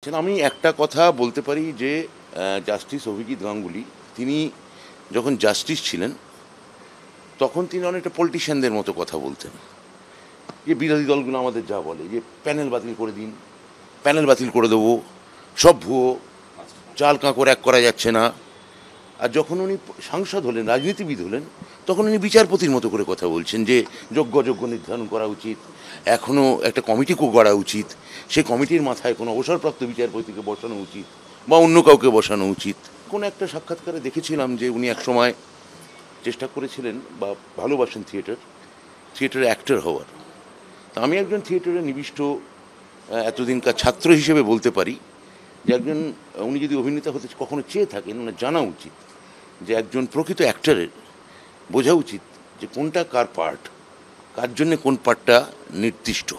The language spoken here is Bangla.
আমি একটা কথা বলতে পারি যে জাস্টিস অভিজিৎ গাঙ্গুলি তিনি যখন জাস্টিস ছিলেন তখন তিনি অনেকটা পলিটিশিয়ানদের মতো কথা বলতেন, যে বিরোধী দলগুলো আমাদের যা বলে যে প্যানেল বাতিল করে দিন, প্যানেল বাতিল করে দেবো, সব ভুয়ো, চাল কাঁকর এক করা যাচ্ছে না। আর যখন উনি সাংসদ হলেন, রাজনীতিবিদ হলেন, তখন উনি বিচারপতির মতো করে কথা বলছেন যে যোগ্য নির্ধারণ করা উচিত, এখনও একটা কমিটি গড়া উচিত, সেই কমিটির মাথায় কোনো অবসরপ্রাপ্ত বিচারপতিকে বসানো উচিত বা অন্য কাউকে বসানো উচিত। কোনো একটা সাক্ষাৎকারে দেখেছিলাম যে উনি একসময় চেষ্টা করেছিলেন বা ভালোবাসেন থিয়েটারে অ্যাক্টর হওয়ার। তা আমি একজন থিয়েটারে নিবিষ্ট এতদিনকার ছাত্র হিসেবে বলতে পারি যে উনি যদি অভিনেতা হতে কখনো চেয়ে থাকেন, ওনার জানা উচিত যে একজন প্রকৃত অ্যাক্টরের বোঝা উচিত যে কোনটা কার পার্ট, কার জন্যে কোন পার্টটা নির্দিষ্ট।